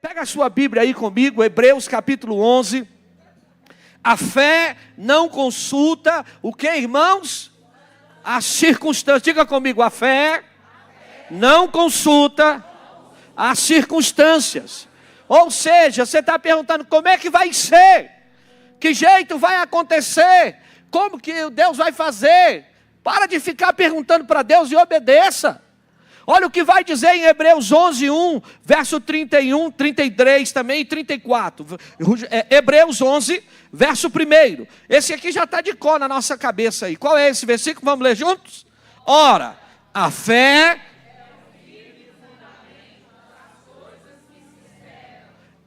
Pega a sua Bíblia aí comigo, Hebreus capítulo 11. A fé não consulta o que, irmãos? As circunstâncias. Diga comigo, a fé não consulta as circunstâncias. Ou seja, você está perguntando como é que vai ser? Que jeito vai acontecer? Como que Deus vai fazer? Para de ficar perguntando para Deus e obedeça. Olha o que vai dizer em Hebreus 11, 1, verso 31, 33 também e 34. Hebreus 11, verso 1. Esse aqui já está de cor na nossa cabeça aí. Qual é esse versículo? Vamos ler juntos? Ora, a fé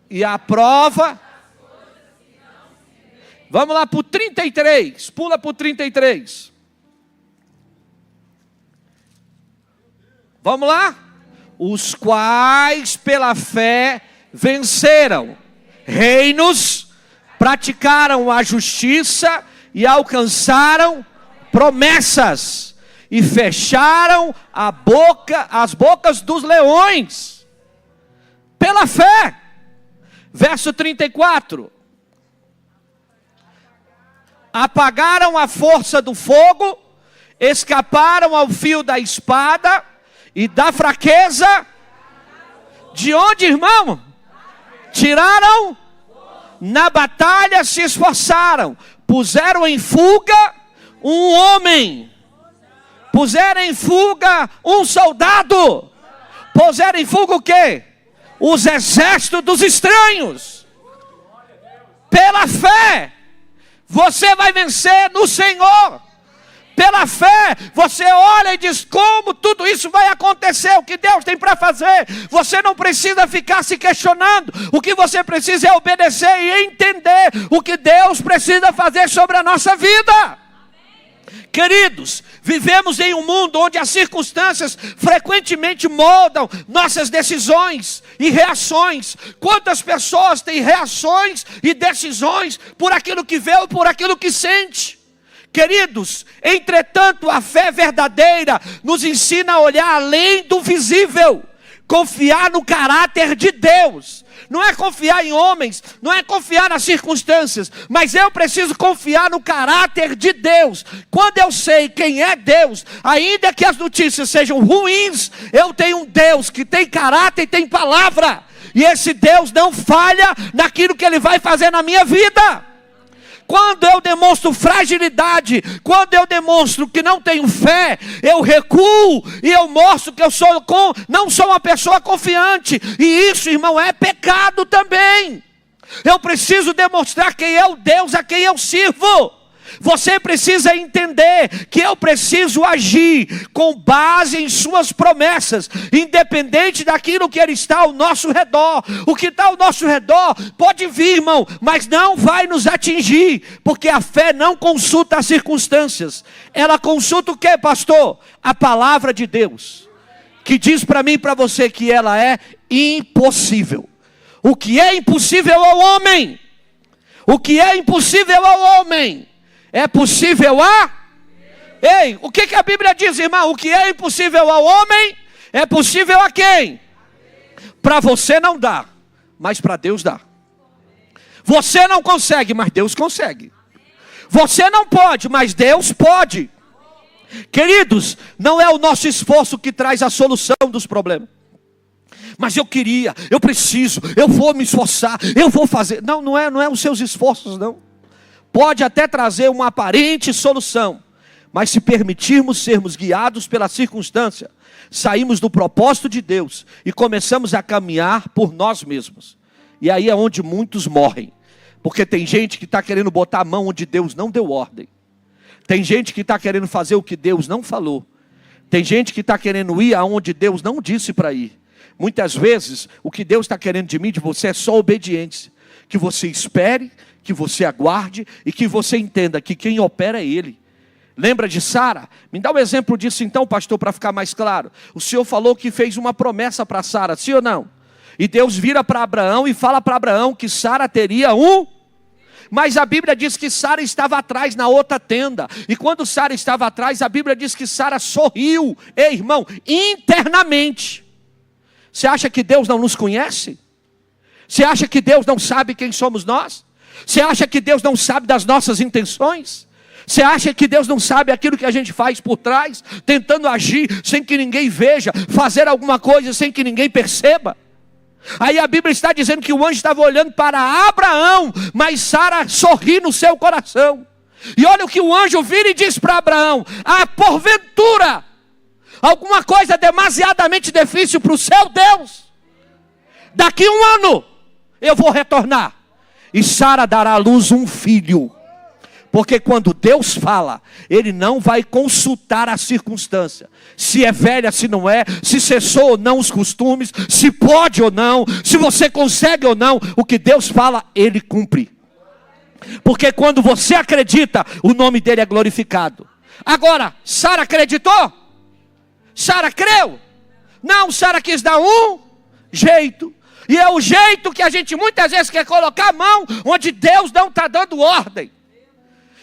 e a prova. Vamos lá para o 33. Pula para o 33. Vamos lá? Os quais pela fé venceram reinos, praticaram a justiça e alcançaram promessas e fecharam as bocas dos leões. Pela fé. Verso 34. Apagaram a força do fogo, escaparam ao fio da espada e da fraqueza. De onde, irmão? Tiraram? Na batalha se esforçaram. Puseram em fuga um homem. Puseram em fuga um soldado. Puseram em fuga o quê? Os exércitos dos estranhos. Pela fé, você vai vencer no Senhor. Pela fé, você olha e diz como tudo isso vai acontecer, o que Deus tem para fazer. Você não precisa ficar se questionando. O que você precisa é obedecer e entender o que Deus precisa fazer sobre a nossa vida. Queridos, vivemos em um mundo onde as circunstâncias frequentemente moldam nossas decisões e reações. Quantas pessoas têm reações e decisões por aquilo que vê ou por aquilo que sente? Queridos, entretanto, a fé verdadeira nos ensina a olhar além do visível, confiar no caráter de Deus. Não é confiar em homens, não é confiar nas circunstâncias, mas eu preciso confiar no caráter de Deus. Quando eu sei quem é Deus, ainda que as notícias sejam ruins, eu tenho um Deus que tem caráter e tem palavra. E esse Deus não falha naquilo que Ele vai fazer na minha vida. Quando eu demonstro fragilidade, quando eu demonstro que não tenho fé, eu recuo e eu mostro que eu não sou uma pessoa confiante. E isso, irmão, é pecado também. Eu preciso demonstrar quem é o Deus a quem eu sirvo. Você precisa entender que eu preciso agir com base em suas promessas, independente daquilo que está ao nosso redor. O que está ao nosso redor pode vir, irmão, mas não vai nos atingir, porque a fé não consulta as circunstâncias. Ela consulta o que, pastor? A palavra de Deus, que diz para mim e para você que ela é impossível. O que é impossível ao homem, o que é impossível ao homem, é possível a... Ei, o que a Bíblia diz, irmão? O que é impossível ao homem, é possível a quem? Para você não dá, mas para Deus dá. Você não consegue, mas Deus consegue. Você não pode, mas Deus pode. Queridos, não é o nosso esforço que traz a solução dos problemas. Mas eu queria, eu preciso, eu vou me esforçar, eu vou fazer. Não é os seus esforços, não. Pode até trazer uma aparente solução, mas se permitirmos sermos guiados pela circunstância, saímos do propósito de Deus e começamos a caminhar por nós mesmos. E aí é onde muitos morrem, porque tem gente que está querendo botar a mão onde Deus não deu ordem. Tem gente que está querendo fazer o que Deus não falou. Tem gente que está querendo ir aonde Deus não disse para ir. Muitas vezes, o que Deus está querendo de mim, de você, é só obediência. Que você espere, que você aguarde e que você entenda que quem opera é Ele. Lembra de Sara? Me dá um exemplo disso então, pastor, para ficar mais claro. O Senhor falou que fez uma promessa para Sara, sim ou não? E Deus vira para Abraão e fala para Abraão que Sara teria Mas a Bíblia diz que Sara estava atrás na outra tenda. E quando Sara estava atrás, a Bíblia diz que Sara sorriu. Ei, irmão, internamente. Você acha que Deus não nos conhece? Você acha que Deus não sabe quem somos nós? Você acha que Deus não sabe das nossas intenções? Você acha que Deus não sabe aquilo que a gente faz por trás, tentando agir sem que ninguém veja, fazer alguma coisa sem que ninguém perceba? Aí a Bíblia está dizendo que o anjo estava olhando para Abraão, mas Sara sorri no seu coração. E olha o que o anjo vira e diz para Abraão: porventura, alguma coisa demasiadamente difícil para o seu Deus? Daqui 1 ano eu vou retornar, e Sara dará à luz um filho. Porque quando Deus fala, Ele não vai consultar a circunstância. Se é velha, se não é, se cessou ou não os costumes, se pode ou não, se você consegue ou não. O que Deus fala, Ele cumpre. Porque quando você acredita, o nome dEle é glorificado. Agora, Sara acreditou? Sara creu? Não, Sara quis dar um jeito. E é o jeito que a gente muitas vezes quer colocar a mão, onde Deus não está dando ordem.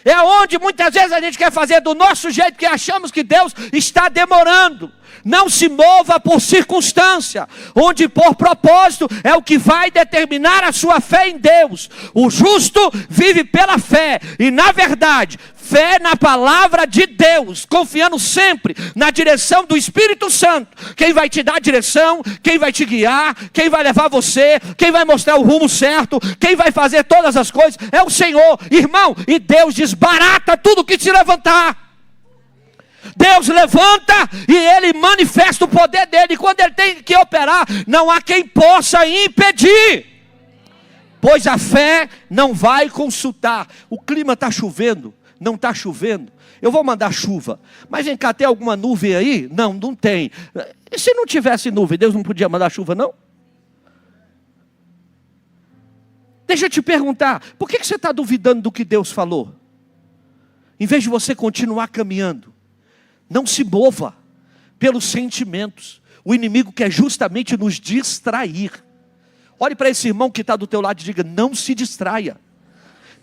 É onde muitas vezes a gente quer fazer do nosso jeito, porque achamos que Deus está demorando. Não se mova por circunstância, onde por propósito é o que vai determinar a sua fé em Deus. O justo vive pela fé, e na verdade, fé na palavra de Deus, confiando sempre na direção do Espírito Santo. Quem vai te dar a direção, quem vai te guiar, quem vai levar você, quem vai mostrar o rumo certo, quem vai fazer todas as coisas, é o Senhor, irmão. E Deus desbarata tudo que se levantar. Deus levanta e Ele manifesta o poder dEle. E quando Ele tem que operar, não há quem possa impedir. Pois a fé não vai consultar. O clima está chovendo, não está chovendo. Eu vou mandar chuva. Mas vem cá, tem alguma nuvem aí? Não, não tem. E se não tivesse nuvem, Deus não podia mandar chuva, não? Deixa eu te perguntar, por que você está duvidando do que Deus falou? Em vez de você continuar caminhando, não se mova pelos sentimentos. O inimigo quer justamente nos distrair. Olhe para esse irmão que está do teu lado e diga: não se distraia.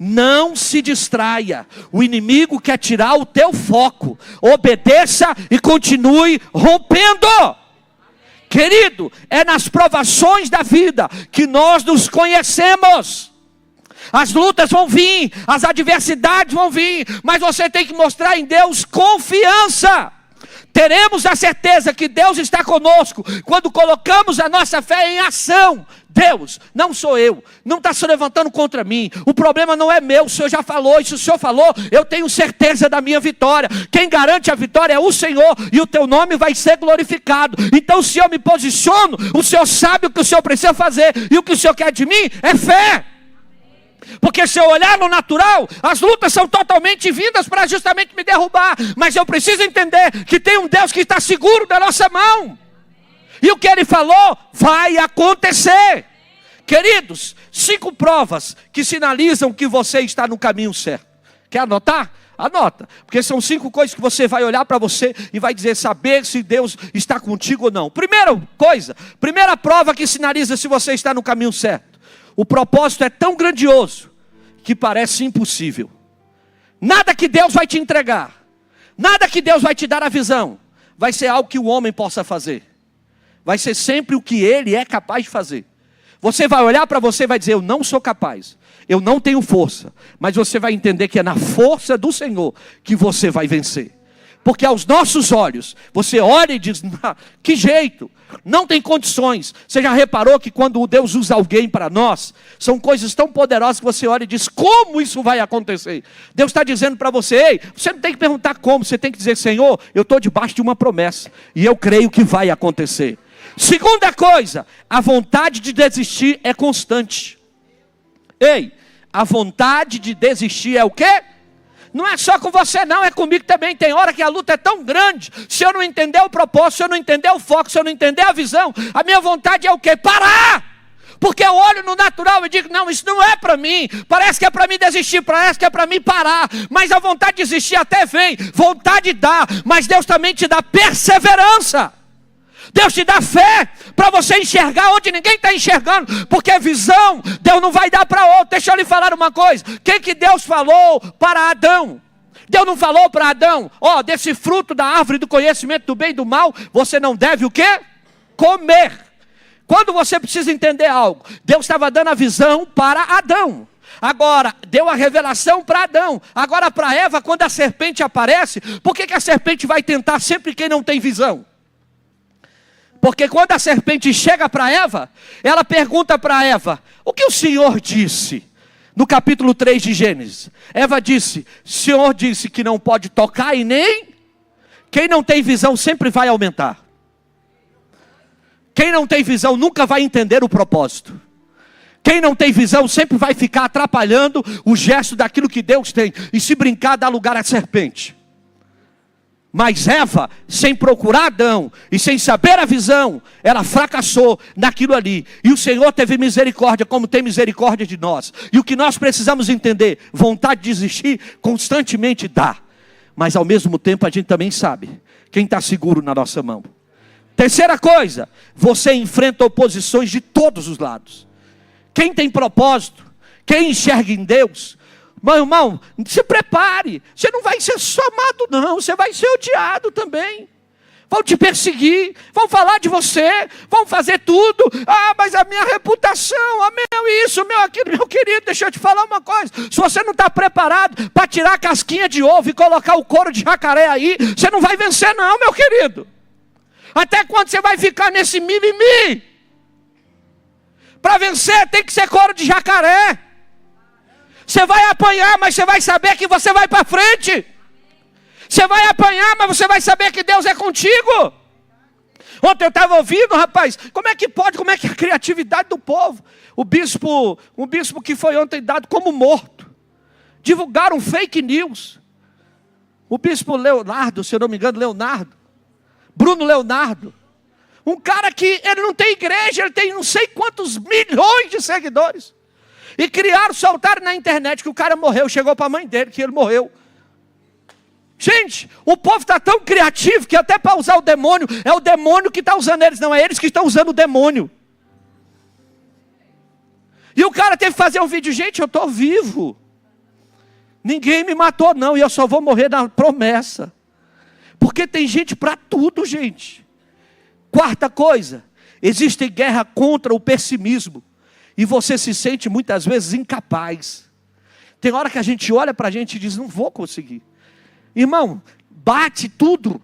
Não se distraia. O inimigo quer tirar o teu foco. Obedeça e continue rompendo. Querido, é nas provações da vida que nós nos conhecemos. As lutas vão vir, as adversidades vão vir, mas você tem que mostrar em Deus confiança. Teremos a certeza que Deus está conosco quando colocamos a nossa fé em ação. Deus, não sou eu, não está se levantando contra mim, o problema não é meu, o Senhor já falou, e se o Senhor falou, eu tenho certeza da minha vitória. Quem garante a vitória é o Senhor, e o teu nome vai ser glorificado. Então se eu me posiciono, o Senhor sabe o que o Senhor precisa fazer, e o que o Senhor quer de mim é fé. Porque se eu olhar no natural, as lutas são totalmente vindas para justamente me derrubar. Mas eu preciso entender que tem um Deus que está seguro da nossa mão. E o que Ele falou vai acontecer. Queridos, 5 provas que sinalizam que você está no caminho certo. Quer anotar? Anota. Porque são 5 coisas que você vai olhar para você e vai dizer, saber se Deus está contigo ou não. Primeira prova que sinaliza se você está no caminho certo. O propósito é tão grandioso que parece impossível. Nada que Deus vai te entregar, nada que Deus vai te dar a visão, vai ser algo que o homem possa fazer. Vai ser sempre o que ele é capaz de fazer. Você vai olhar para você e vai dizer, eu não sou capaz, eu não tenho força. Mas você vai entender que é na força do Senhor que você vai vencer. Porque aos nossos olhos, você olha e diz, que jeito, não tem condições. Você já reparou que quando Deus usa alguém para nós, são coisas tão poderosas que você olha e diz, como isso vai acontecer? Deus está dizendo para você, ei, você não tem que perguntar como, você tem que dizer, Senhor, eu estou debaixo de uma promessa, e eu creio que vai acontecer. Segunda coisa, a vontade de desistir é constante. Ei, a vontade de desistir é o quê? Não é só com você não, é comigo também. Tem hora que a luta é tão grande, se eu não entender o propósito, se eu não entender o foco, se eu não entender a visão, a minha vontade é o quê? Parar! Porque eu olho no natural e digo, não, isso não é para mim, parece que é para mim desistir, parece que é para mim parar, mas a vontade de desistir até vem, vontade dá, mas Deus também te dá perseverança. Deus te dá fé para você enxergar onde ninguém está enxergando, porque visão Deus não vai dar para outro. Deixa eu lhe falar uma coisa, o que Deus falou para Adão? Deus não falou para Adão, desse fruto da árvore do conhecimento do bem e do mal, você não deve o quê? Comer. Quando você precisa entender algo, Deus estava dando a visão para Adão. Agora, deu a revelação para Adão. Agora para Eva, quando a serpente aparece, por que a serpente vai tentar sempre quem não tem visão? Porque quando a serpente chega para Eva, ela pergunta para Eva: o que o Senhor disse? No capítulo 3 de Gênesis, Eva disse: o Senhor disse que não pode tocar e nem... Quem não tem visão sempre vai aumentar. Quem não tem visão nunca vai entender o propósito. Quem não tem visão sempre vai ficar atrapalhando o gesto daquilo que Deus tem. E se brincar, dá lugar à serpente. Mas Eva, sem procurar Adão e sem saber a visão, ela fracassou naquilo ali. E o Senhor teve misericórdia, como tem misericórdia de nós. E o que nós precisamos entender: vontade de desistir constantemente dá. Mas ao mesmo tempo a gente também sabe quem está seguro na nossa mão. Terceira coisa, você enfrenta oposições de todos os lados. Quem tem propósito, quem enxerga em Deus, meu irmão, se prepare. Você não vai ser só amado não, você vai ser odiado também. Vão te perseguir, vão falar de você, vão fazer tudo. Ah, mas a minha reputação, meu isso, meu aquilo. Meu querido, deixa eu te falar uma coisa. Se você não está preparado para tirar a casquinha de ovo e colocar o couro de jacaré aí, você não vai vencer não, meu querido. Até quando você vai ficar nesse mimimi? Para vencer tem que ser couro de jacaré. Você vai apanhar, mas você vai saber que você vai para frente. Você vai apanhar, mas você vai saber que Deus é contigo. Ontem eu estava ouvindo, rapaz, como é que pode, como é que é a criatividade do povo. Um bispo que foi ontem dado como morto. Divulgaram fake news. O bispo Leonardo, se eu não me engano, Bruno Leonardo. Um cara que ele não tem igreja, ele tem não sei quantos milhões de seguidores. E criaram, soltaram na internet que o cara morreu, chegou para a mãe dele que ele morreu. Gente, o povo está tão criativo que até para usar o demônio, é o demônio que está usando eles, não é eles que estão usando o demônio. E o cara teve que fazer um vídeo: gente, eu estou vivo. Ninguém me matou não, e eu só vou morrer na promessa. Porque tem gente para tudo, gente. Quarta coisa, existe guerra contra o pessimismo. E você se sente muitas vezes incapaz. Tem hora que a gente olha para a gente e diz: não vou conseguir. Irmão, bate tudo.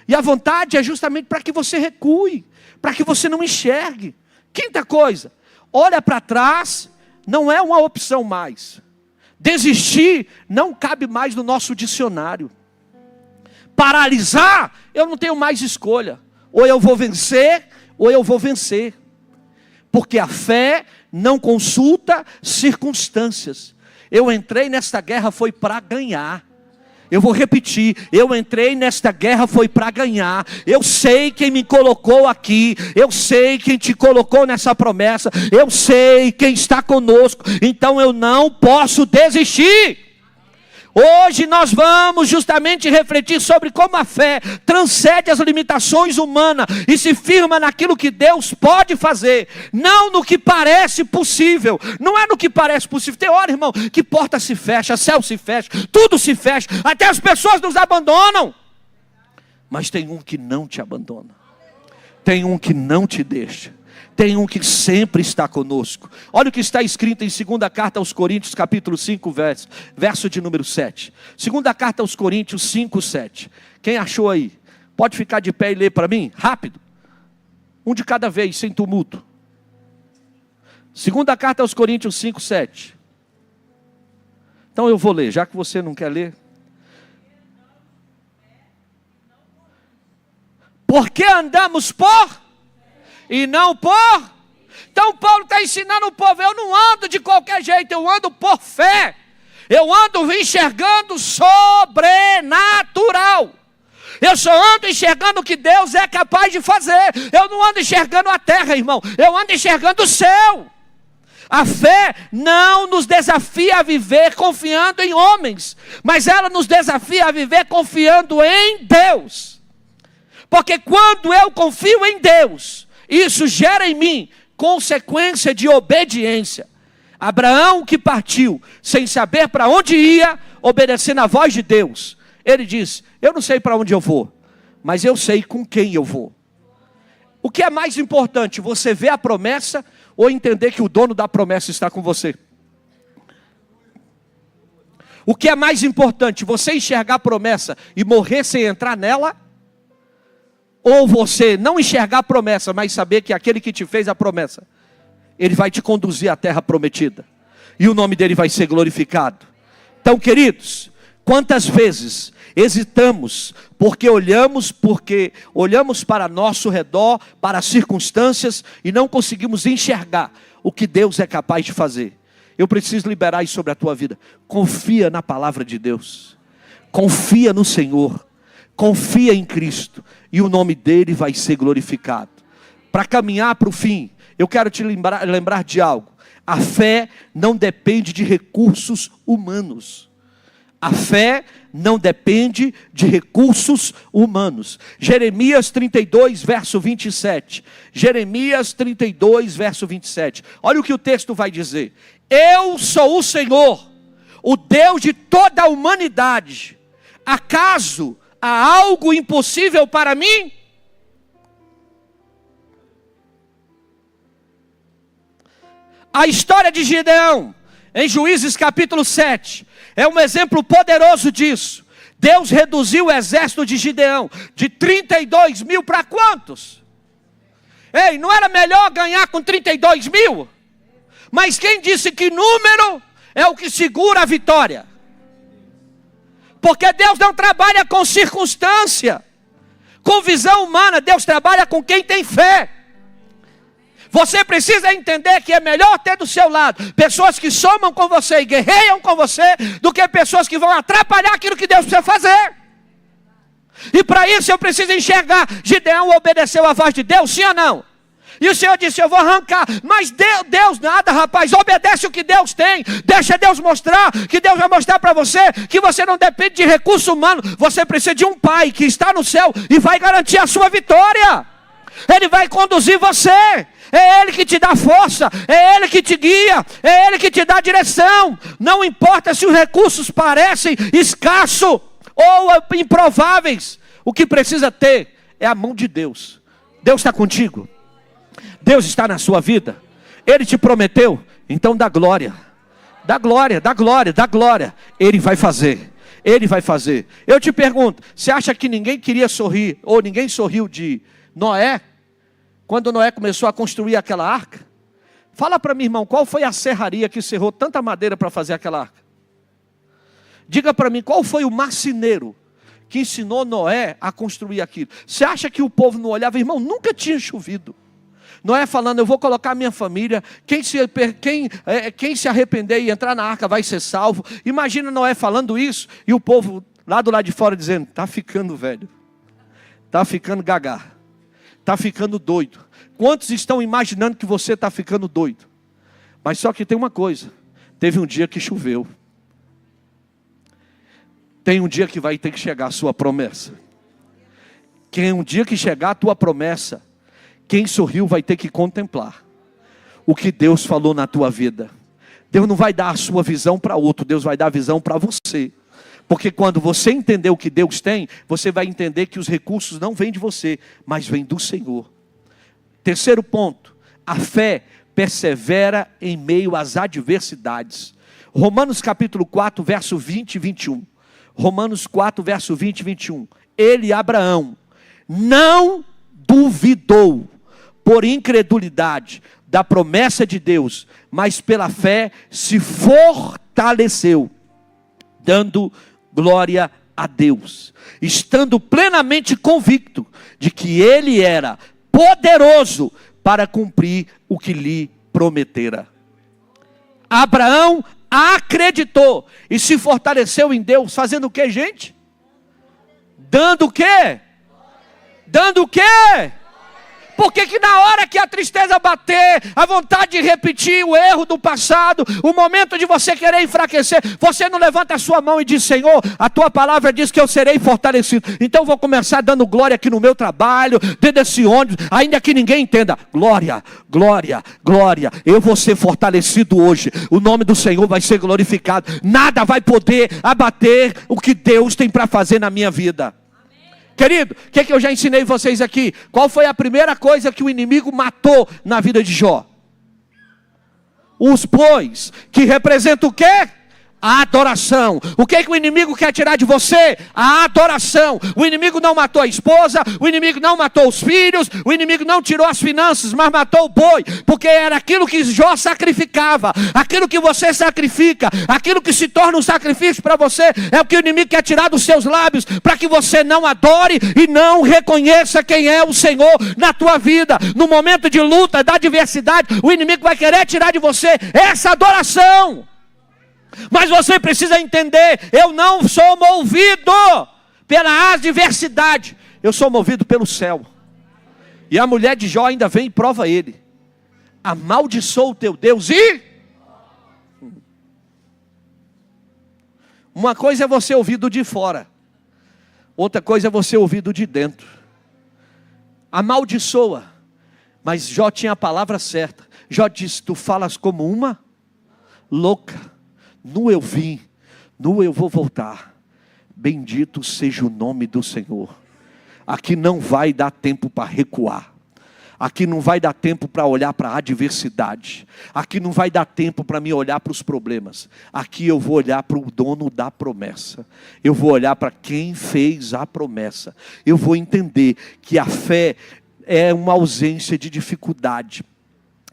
E a vontade é justamente para que você recue, para que você não enxergue. Quinta coisa, olha para trás, não é uma opção mais. Desistir não cabe mais no nosso dicionário. Paralisar, eu não tenho mais escolha. Ou eu vou vencer, ou eu vou vencer. Porque a fé não consulta circunstâncias. Eu entrei nesta guerra foi para ganhar. Eu vou repetir, eu entrei nesta guerra foi para ganhar. Eu sei quem me colocou aqui, eu sei quem te colocou nessa promessa, eu sei quem está conosco, então eu não posso desistir. Hoje nós vamos justamente refletir sobre como a fé transcende as limitações humanas e se firma naquilo que Deus pode fazer, não no que parece possível. Não é no que parece possível. Tem hora, irmão, que porta se fecha, céu se fecha, tudo se fecha, até as pessoas nos abandonam. Mas tem um que não te abandona, tem um que não te deixa. Tem um que sempre está conosco. Olha o que está escrito em 2ª carta aos Coríntios, capítulo 5, verso de número 7. 2ª carta aos Coríntios 5, 7. Quem achou aí? Pode ficar de pé e ler para mim? Rápido. Um de cada vez, sem tumulto. 2ª carta aos Coríntios 5, 7. Então eu vou ler, já que você não quer ler. Porque andamos por... e não por... Então Paulo está ensinando o povo: eu não ando de qualquer jeito, eu ando por fé. Eu ando enxergando sobrenatural. Eu só ando enxergando o que Deus é capaz de fazer. Eu não ando enxergando a terra, irmão, eu ando enxergando o céu. A fé não nos desafia a viver confiando em homens, mas ela nos desafia a viver confiando em Deus. Porque quando eu confio em Deus, isso gera em mim consequência de obediência. Abraão, que partiu sem saber para onde ia, obedecendo a voz de Deus, ele disse: eu não sei para onde eu vou, mas eu sei com quem eu vou. O que é mais importante, você ver a promessa ou entender que o dono da promessa está com você? O que é mais importante, você enxergar a promessa e morrer sem entrar nela? Ou você não enxergar a promessa, mas saber que aquele que te fez a promessa, ele vai te conduzir à terra prometida. E o nome dele vai ser glorificado. Então, queridos, quantas vezes hesitamos porque olhamos para nosso redor, para as circunstâncias e não conseguimos enxergar o que Deus é capaz de fazer. Eu preciso liberar isso sobre a tua vida. Confia na palavra de Deus. Confia no Senhor. Confia em Cristo. E o nome dele vai ser glorificado. Para caminhar para o fim, eu quero te lembrar de algo. A fé não depende de recursos humanos. A fé não depende de recursos humanos. Jeremias 32, verso 27. Jeremias 32, verso 27. Olha o que o texto vai dizer. Eu sou o Senhor, o Deus de toda a humanidade. Acaso há algo impossível para mim? A história de Gideão, em Juízes capítulo 7, é um exemplo poderoso disso. Deus reduziu o exército de Gideão de 32 mil para quantos? Ei, não era melhor ganhar com 32 mil? Mas quem disse que número é o que segura a vitória? Porque Deus não trabalha com circunstância, com visão humana. Deus trabalha com quem tem fé. Você precisa entender que é melhor ter do seu lado pessoas que somam com você e guerreiam com você, do que pessoas que vão atrapalhar aquilo que Deus precisa fazer. E para isso eu preciso enxergar. Gideão obedeceu a voz de Deus, sim ou não? E o Senhor disse, eu vou arrancar. Mas Deus nada, rapaz, obedece o que Deus tem. Deixa Deus mostrar, que Deus vai mostrar para você que você não depende de recurso humano. Você precisa de um Pai que está no céu e vai garantir a sua vitória. Ele vai conduzir você. É Ele que te dá força, é Ele que te guia, é Ele que te dá direção. Não importa se os recursos parecem escassos ou improváveis. O que precisa ter é a mão de Deus. Deus está contigo. Deus está na sua vida. Ele te prometeu, então dá glória. Dá glória, dá glória, dá glória. Ele vai fazer. Ele vai fazer. Eu te pergunto, você acha que ninguém queria sorrir, ou ninguém sorriu de Noé, quando Noé começou a construir aquela arca? Fala para mim, irmão, qual foi a serraria que serrou tanta madeira para fazer aquela arca? Diga para mim, qual foi o marceneiro que ensinou Noé a construir aquilo? Você acha que o povo não olhava? Irmão, nunca tinha chovido. Noé falando, eu vou colocar a minha família, quem se arrepender e entrar na arca vai ser salvo. Imagina Noé falando isso e o povo lá do lado de fora dizendo, está ficando velho, está ficando gagá, está ficando doido. Quantos estão imaginando que você está ficando doido? Mas só que tem uma coisa, teve um dia que choveu. Tem um dia que vai ter que chegar a sua promessa. Tem um dia que chegar a tua promessa, quem sorriu vai ter que contemplar o que Deus falou na tua vida. Deus não vai dar a sua visão para outro, Deus vai dar a visão para você. Porque quando você entender o que Deus tem, você vai entender que os recursos não vêm de você, mas vêm do Senhor. Terceiro ponto, a fé persevera em meio às adversidades. Romanos capítulo 4, verso 20 e 21. Romanos 4, verso 20 e 21. Ele, Abraão, não duvidou por incredulidade da promessa de Deus, mas pela fé se fortaleceu, dando glória a Deus, estando plenamente convicto de que Ele era poderoso para cumprir o que lhe prometera. Abraão acreditou e se fortaleceu em Deus, fazendo o que, gente? Dando o quê? Dando o quê? Por que na hora que a tristeza bater, a vontade de repetir o erro do passado, o momento de você querer enfraquecer, você não levanta a sua mão e diz, Senhor, a tua palavra diz que eu serei fortalecido. Então vou começar dando glória aqui no meu trabalho, dentro desse ônibus, ainda que ninguém entenda. Glória, glória, glória. Eu vou ser fortalecido hoje. O nome do Senhor vai ser glorificado. Nada vai poder abater o que Deus tem para fazer na minha vida. Querido, o que eu já ensinei vocês aqui? Qual foi a primeira coisa que o inimigo matou na vida de Jó? Os bois, que representam o quê? A adoração. O que o inimigo quer tirar de você? A adoração. O inimigo não matou a esposa, o inimigo não matou os filhos, o inimigo não tirou as finanças, mas matou o boi, porque era aquilo que Jó sacrificava, aquilo que você sacrifica, aquilo que se torna um sacrifício para você, é o que o inimigo quer tirar dos seus lábios, para que você não adore e não reconheça quem é o Senhor na tua vida. No momento de luta, da adversidade, o inimigo vai querer tirar de você essa adoração. Mas você precisa entender, eu não sou movido pela adversidade, eu sou movido pelo céu. E a mulher de Jó ainda vem e prova ele: amaldiçoa o teu Deus e... Uma coisa é você ouvir do de fora, outra coisa é você ouvir do de dentro. Amaldiçoa, mas Jó tinha a palavra certa. Jó disse: tu falas como uma louca. Nu eu vim, nu eu vou voltar. Bendito seja o nome do Senhor. Aqui não vai dar tempo para recuar. Aqui não vai dar tempo para olhar para a adversidade. Aqui não vai dar tempo para me olhar para os problemas. Aqui eu vou olhar para o dono da promessa. Eu vou olhar para quem fez a promessa. Eu vou entender que a fé é uma ausência de dificuldade.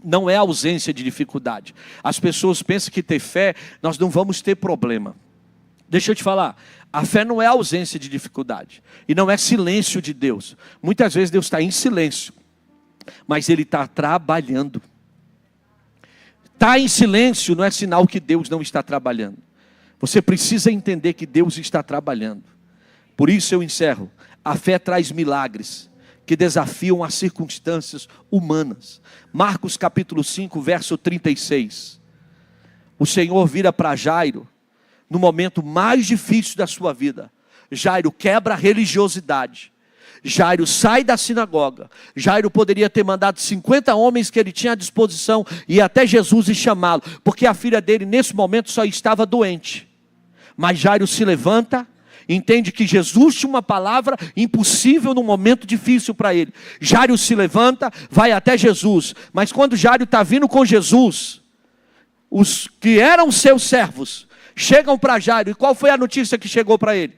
Não é ausência de dificuldade. As pessoas pensam que ter fé, nós não vamos ter problema. Deixa eu te falar, a fé não é ausência de dificuldade. E não é silêncio de Deus. Muitas vezes Deus está em silêncio, mas Ele está trabalhando. Está em silêncio não é sinal que Deus não está trabalhando. Você precisa entender que Deus está trabalhando. Por isso eu encerro. A fé traz milagres que desafiam as circunstâncias humanas. Marcos capítulo 5, verso 36. O Senhor vira para Jairo, no momento mais difícil da sua vida. Jairo quebra a religiosidade. Jairo sai da sinagoga. Jairo poderia ter mandado 50 homens que ele tinha à disposição, ir até Jesus e chamá-lo, porque a filha dele nesse momento só estava doente. Mas Jairo se levanta, entende que Jesus tinha uma palavra impossível num momento difícil para ele. Jairo se levanta, vai até Jesus. Mas quando Jairo está vindo com Jesus, os que eram seus servos chegam para Jairo. E qual foi a notícia que chegou para ele?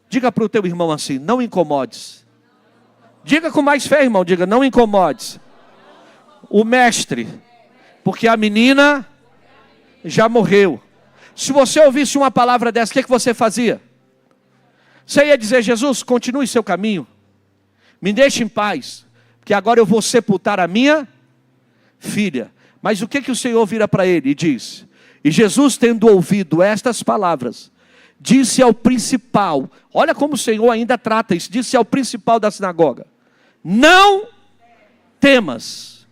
Diga para o teu irmão assim: não incomodes. Diga com mais fé, irmão. Diga: não incomodes o mestre, porque a menina já morreu. Se você ouvisse uma palavra dessa, o que você fazia? Você ia dizer: Jesus, continue seu caminho, me deixe em paz, porque agora eu vou sepultar a minha filha. Mas o que o Senhor vira para ele e diz? E Jesus, tendo ouvido estas palavras, disse ao principal, olha como o Senhor ainda trata isso, disse ao principal da sinagoga: não temas,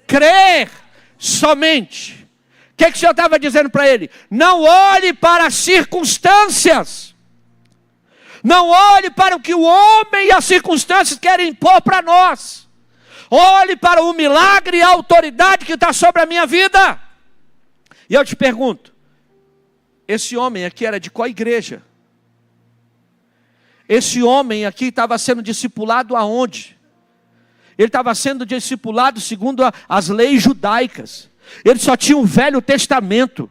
crer somente. O que o Senhor estava dizendo para ele? Não olhe para as circunstâncias. Não olhe para o que o homem e as circunstâncias querem impor para nós. Olhe para o milagre e a autoridade que está sobre a minha vida. E eu te pergunto, esse homem aqui era de qual igreja? Esse homem aqui estava sendo discipulado aonde? Ele estava sendo discipulado segundo as leis judaicas. Ele só tinha um Velho Testamento.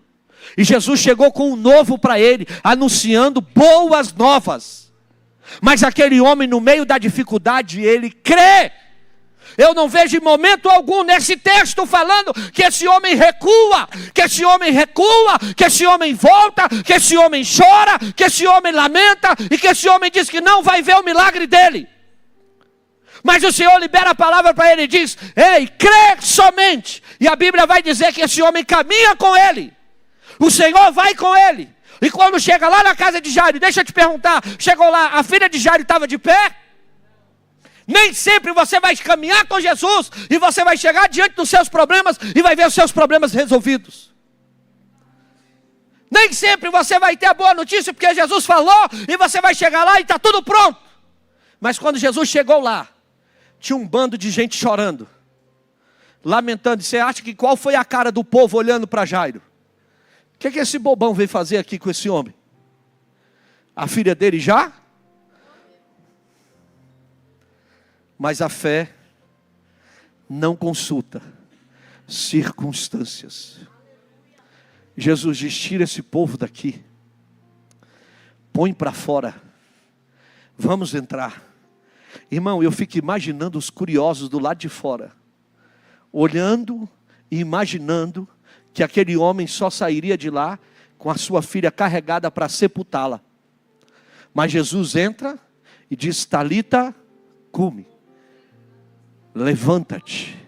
E Jesus chegou com um novo para ele, anunciando boas novas. Mas aquele homem, no meio da dificuldade, ele crê. Eu não vejo em momento algum nesse texto falando que esse homem recua, que esse homem recua, que esse homem volta, que esse homem chora, que esse homem lamenta e que esse homem diz que não vai ver o milagre dele. Mas o Senhor libera a palavra para ele e diz: ei, crê somente. E a Bíblia vai dizer que esse homem caminha com ele. O Senhor vai com ele. E quando chega lá na casa de Jairo, deixa eu te perguntar, chegou lá, a filha de Jairo estava de pé? Nem sempre você vai caminhar com Jesus e você vai chegar diante dos seus problemas e vai ver os seus problemas resolvidos. Nem sempre você vai ter a boa notícia porque Jesus falou e você vai chegar lá e está tudo pronto. Mas quando Jesus chegou lá, tinha um bando de gente chorando, lamentando. Você acha que qual foi a cara do povo olhando para Jairo? O que esse bobão veio fazer aqui com esse homem? A filha dele já Mas a fé não consulta circunstâncias. Jesus diz: tira esse povo daqui, põe para fora, vamos entrar. Irmão, eu fico imaginando os curiosos do lado de fora, olhando e imaginando que aquele homem só sairia de lá com a sua filha carregada para sepultá-la. Mas Jesus entra e diz: Talita cumi, levanta-te.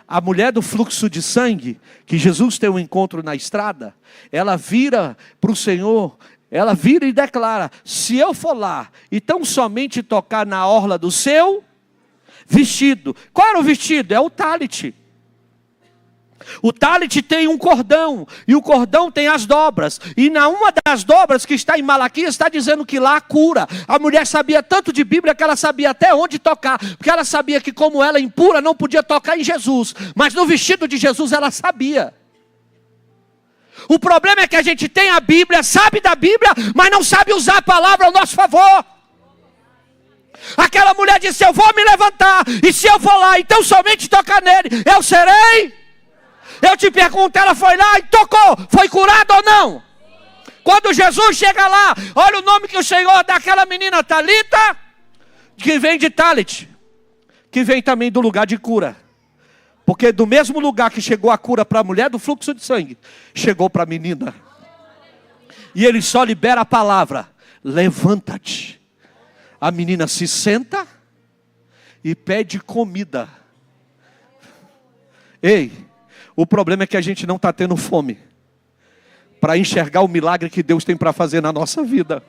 A mulher do fluxo de sangue, que Jesus tem um encontro na estrada, ela vira para o Senhor, ela vira e declara: se eu for lá e tão somente tocar na orla do seu vestido. Qual era o vestido? É o talit. O talit tem um cordão, e o cordão tem as dobras, e na uma das dobras que está em Malaquias, está dizendo que lá cura. A mulher sabia tanto de Bíblia que ela sabia até onde tocar, porque ela sabia que como ela impura não podia tocar em Jesus, mas no vestido de Jesus ela sabia. O problema é que a gente tem a Bíblia, sabe da Bíblia, mas não sabe usar a palavra ao nosso favor. Aquela mulher disse: eu vou me levantar, e se eu for lá, então somente tocar nele, eu serei. Eu te pergunto, ela foi lá e tocou, foi curada ou não? Quando Jesus chega lá, olha o nome que o Senhor dá àquela menina, Talita, que vem de talit, que vem também do lugar de cura. Porque do mesmo lugar que chegou a cura para a mulher do fluxo de sangue, chegou para a menina. E ele só libera a palavra: levanta-te. A menina se senta e pede comida. Ei, o problema é que a gente não está tendo fome para enxergar o milagre que Deus tem para fazer na nossa vida.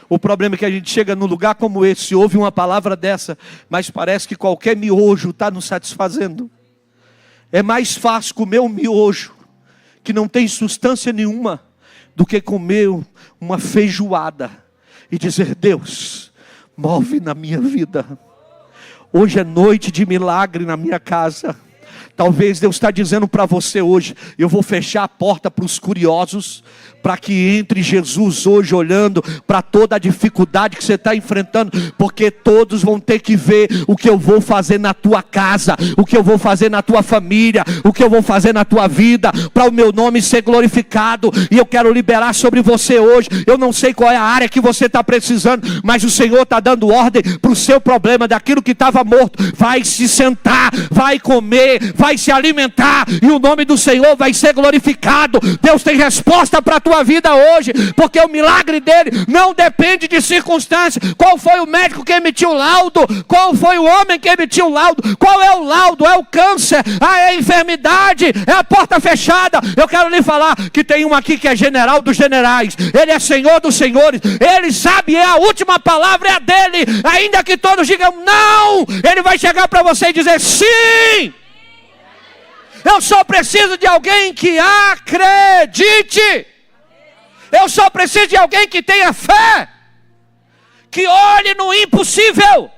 O problema é que a gente chega num lugar como esse, ouve uma palavra dessa, mas parece que qualquer miojo está nos satisfazendo. É mais fácil comer um miojo que não tem substância nenhuma do que comer uma feijoada e dizer: Deus, move na minha vida. Hoje é noite de milagre na minha casa. Talvez Deus está dizendo para você hoje: eu vou fechar a porta para os curiosos, para que entre Jesus hoje olhando para toda a dificuldade que você está enfrentando, porque todos vão ter que ver o que eu vou fazer na tua casa, o que eu vou fazer na tua família, o que eu vou fazer na tua vida, para o meu nome ser glorificado. E eu quero liberar sobre você hoje. Eu não sei qual é a área que você está precisando, mas o Senhor está dando ordem para o seu problema, daquilo que estava morto. Vai se sentar, vai comer, vai se alimentar, e o nome do Senhor vai ser glorificado. Deus tem resposta para a tua vida hoje, porque o milagre dele não depende de circunstâncias. Qual foi o médico que emitiu o laudo? Qual foi o homem que emitiu o laudo? Qual é o laudo? É o câncer? É a enfermidade? É a porta fechada? Eu quero lhe falar que tem um aqui que é general dos generais, ele é senhor dos senhores, ele sabe, é a última palavra é a dele. Ainda que todos digam não, ele vai chegar para você e dizer sim. Eu só preciso de alguém que acredite. Eu só preciso de alguém que tenha fé, que olhe no impossível,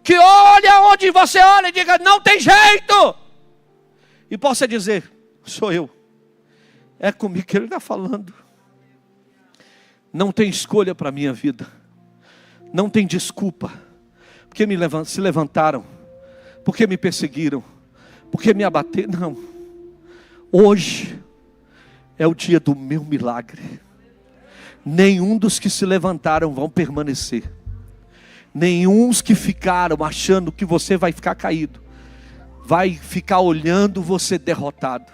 que olhe aonde você olha e diga: não tem jeito, e possa dizer: sou eu, é comigo que ele está falando. Não tem escolha para a minha vida, não tem desculpa, porque se levantaram, porque me perseguiram, porque me abateram. Não, hoje é o dia do meu milagre. Nenhum dos que se levantaram vão permanecer. Nenhum dos que ficaram achando que você vai ficar caído vai ficar olhando você derrotado.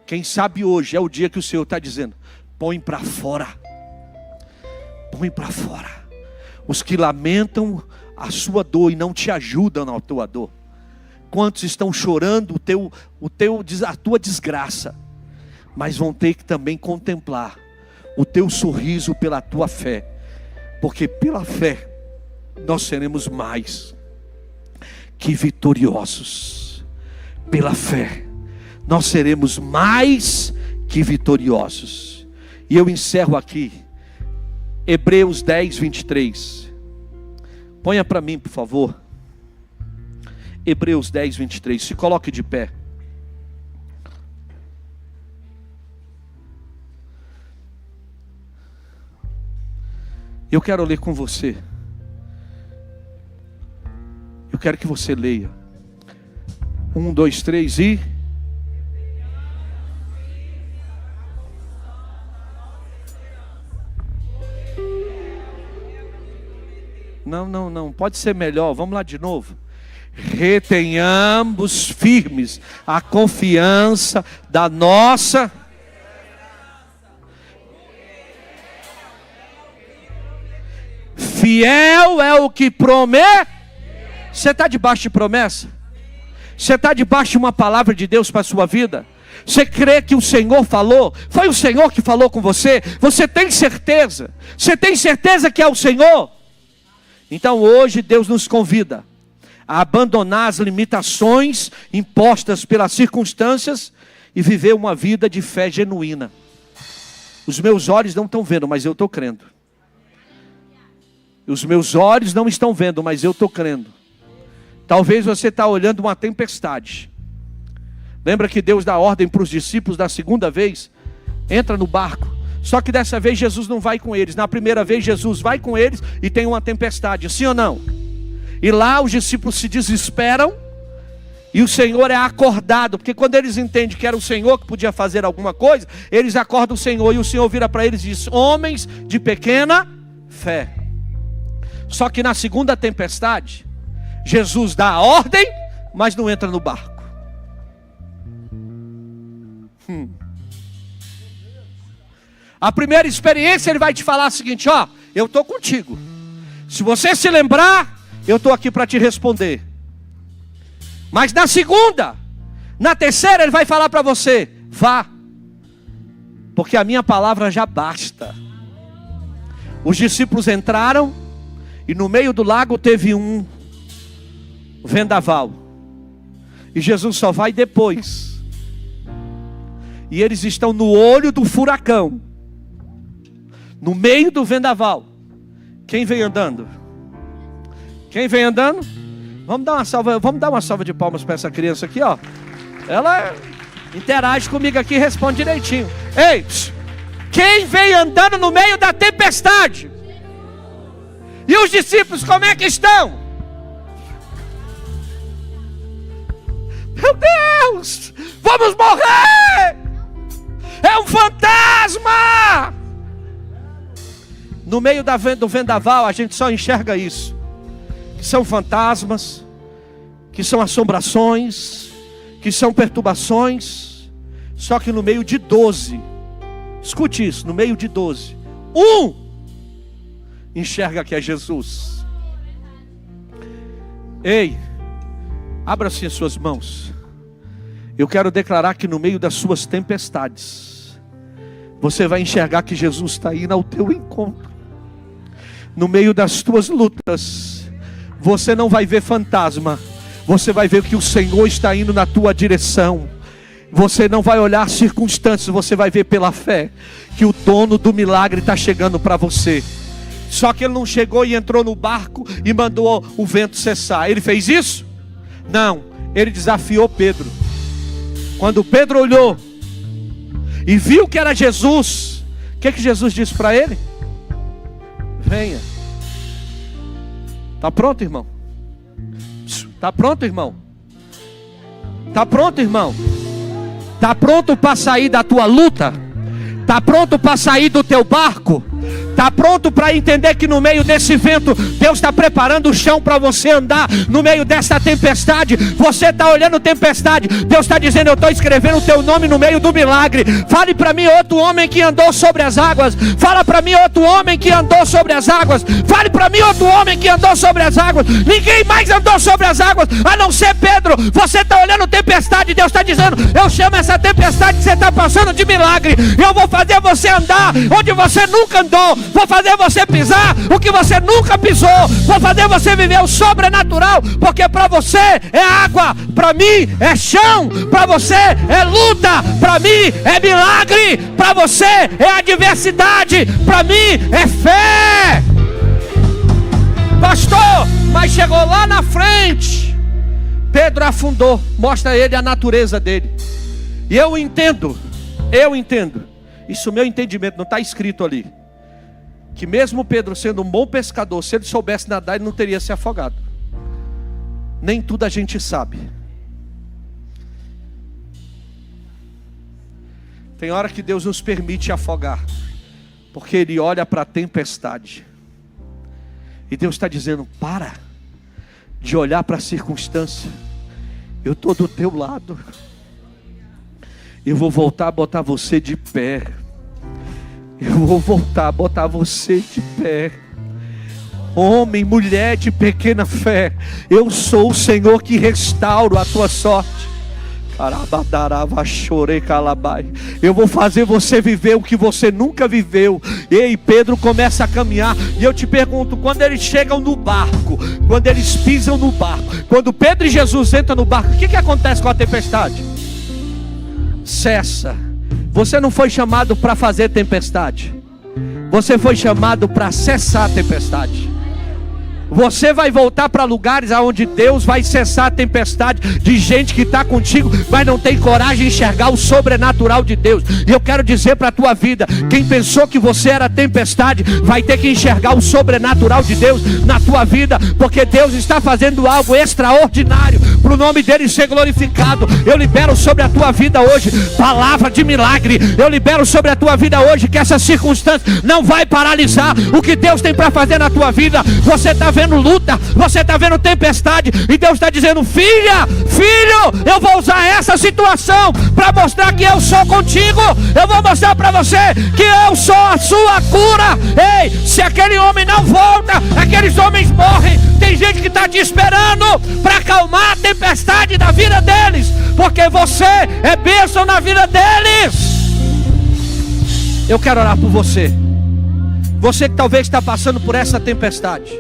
Quem sabe hoje é o dia que o Senhor está dizendo: põe para fora. Põe para fora os que lamentam a sua dor e não te ajudam na tua dor. Quantos estão chorando a tua desgraça, mas vão ter que também contemplar o teu sorriso pela tua fé, porque pela fé nós seremos mais que vitoriosos. Pela fé nós seremos mais que vitoriosos. E eu encerro aqui Hebreus 10, 23. Ponha para mim, por favor. Hebreus 10, 23. Se coloque de pé. Eu quero ler com você. Eu quero que você leia. 1, 2, 3 e... Não, pode ser melhor. Vamos lá de novo. Retenhamos firmes a confiança da nossa... Fiel é o que promete. Você está debaixo de promessa? Você está debaixo de uma palavra de Deus para a sua vida? Você crê que o Senhor falou? Foi o Senhor que falou com você? Você tem certeza? Você tem certeza que é o Senhor? Então hoje Deus nos convida a abandonar as limitações impostas pelas circunstâncias e viver uma vida de fé genuína. Os meus olhos não estão vendo, mas eu estou crendo. Os meus olhos não estão vendo, mas eu estou crendo. Talvez você está olhando uma tempestade. Lembra que Deus dá ordem para os discípulos da segunda vez? Entra no barco. Só que dessa vez Jesus não vai com eles. Na primeira vez Jesus vai com eles e tem uma tempestade. Sim ou não? E lá os discípulos se desesperam. E o Senhor é acordado. Porque quando eles entendem que era o Senhor que podia fazer alguma coisa, eles acordam o Senhor. E o Senhor vira para eles e diz: homens de pequena fé. Só que na segunda tempestade, Jesus dá a ordem, mas não entra no barco. A primeira experiência ele vai te falar o seguinte: ó, eu estou contigo. Se você se lembrar, eu estou aqui para te responder. Mas na segunda, na terceira, ele vai falar para você: vá, porque a minha palavra já basta. Os discípulos entraram e no meio do lago teve um vendaval. E Jesus só vai depois. E eles estão no olho do furacão, no meio do vendaval. Quem vem andando? Quem vem andando? Vamos dar uma salva de palmas para essa criança aqui, ó. Ela interage comigo aqui e responde direitinho. Ei, quem vem andando no meio da tempestade? E os discípulos como é que estão? Meu Deus, vamos morrer! É um fantasma! No meio do vendaval a gente só enxerga isso. Que são fantasmas, que são assombrações, que são perturbações. Só que no meio de 12, escute isso, no meio de 12, enxerga que é Jesus. Ei, abra-se as suas mãos. Eu quero declarar que no meio das suas tempestades, você vai enxergar que Jesus está indo ao teu encontro. No meio das tuas lutas, você não vai ver fantasma, você vai ver que o Senhor está indo na tua direção. Você não vai olhar circunstâncias, você vai ver pela fé que o dono do milagre está chegando para você. Só que ele não chegou e entrou no barco e mandou o vento cessar. Ele fez isso? Não, ele desafiou Pedro. Quando Pedro olhou e viu que era Jesus, o que Jesus disse para ele? Venha. Está pronto, irmão? Está pronto, irmão? Está pronto, irmão? Está pronto para sair da tua luta? Está pronto para sair do teu barco? Está pronto para entender que no meio desse vento Deus está preparando o chão para você andar no meio dessa tempestade? Você está olhando tempestade, Deus está dizendo: eu estou escrevendo o teu nome no meio do milagre. Fale para mim outro homem que andou sobre as águas. Fala para mim outro homem que andou sobre as águas. Fale para mim outro homem que andou sobre as águas. Ninguém mais andou sobre as águas a não ser Pedro. Você está olhando tempestade, Deus está dizendo: eu chamo essa tempestade que você está passando de milagre. Eu vou fazer você andar onde você nunca andou. Vou fazer você pisar o que você nunca pisou. Vou fazer você viver o sobrenatural. Porque para você é água, para mim é chão. Para você é luta, para mim é milagre. Para você é adversidade, para mim é fé. Pastor, mas chegou lá na frente, Pedro afundou. Mostra a ele a natureza dele. E eu entendo. Isso, meu entendimento, não está escrito ali. que mesmo Pedro sendo um bom pescador, se ele soubesse nadar, ele não teria se afogado. Nem tudo a gente sabe. Tem hora que Deus nos permite afogar, porque Ele olha para a tempestade. E Deus está dizendo: para de olhar para a circunstância. Eu estou do teu lado. Eu vou voltar a botar você de pé. Eu vou voltar a botar você de pé. Homem, mulher de pequena fé, eu sou o Senhor que restauro a tua sorte. Eu vou fazer você viver o que você nunca viveu. Ei, Pedro começa a caminhar. E eu te pergunto, quando eles chegam no barco, quando eles pisam no barco, quando Pedro e Jesus entram no barco, o que acontece com a tempestade? Cessa. Você não foi chamado para fazer tempestade. Você foi chamado para cessar a tempestade. Você vai voltar para lugares onde Deus vai cessar a tempestade de gente que está contigo, mas não tem coragem de enxergar o sobrenatural de Deus. E eu quero dizer para a tua vida, quem pensou que você era tempestade, vai ter que enxergar o sobrenatural de Deus na tua vida, porque Deus está fazendo algo extraordinário, para o nome dele ser glorificado. Eu libero sobre a tua vida hoje palavra de milagre. Eu libero sobre a tua vida hoje que essa circunstância não vai paralisar o que Deus tem para fazer na tua vida. Você está vendo luta, você está vendo tempestade, e Deus está dizendo: filha, filho, eu vou usar essa situação para mostrar que eu sou contigo. Eu vou mostrar para você que eu sou a sua cura. Ei, se aquele homem não volta, aqueles homens morrem. Tem gente que está te esperando para acalmar a tempestade da vida deles, porque você é bênção na vida deles. Eu quero orar por você. Você que talvez está passando por essa tempestade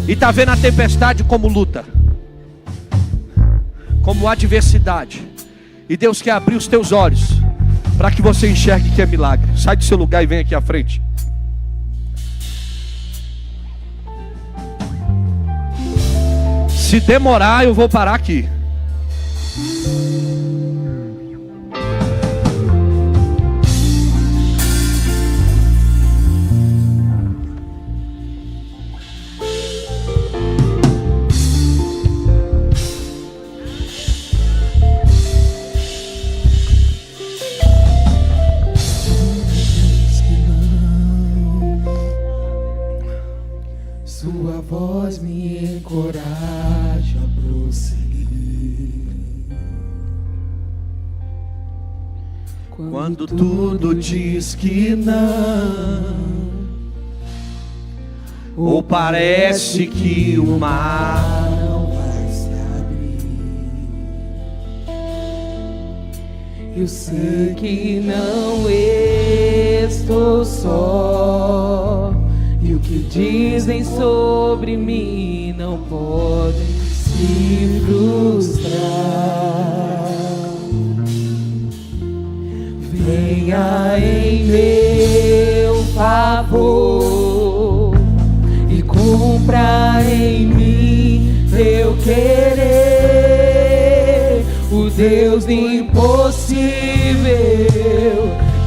e está vendo a tempestade como luta, como adversidade, e Deus quer abrir os teus olhos para que você enxergue que é milagre. Sai do seu lugar e vem aqui à frente. Se demorar, eu vou parar aqui. Sua voz me encoraja a prosseguir. Quando tudo diz que não, ou parece que o mar não vai se abrir, eu sei que não estou só. E o que dizem sobre mim não podem se frustrar. Venha em meu favor e cumpra em mim teu querer. O Deus do impossível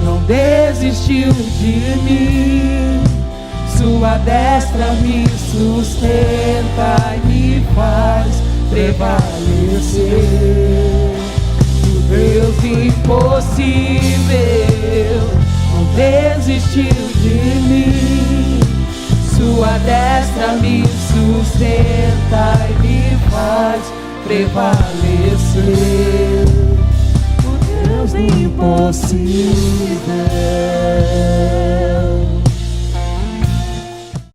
não desistiu de mim. Sua destra me sustenta e me faz prevalecer. O Deus impossível não desistiu de mim. Sua destra me sustenta e me faz prevalecer. O Deus impossível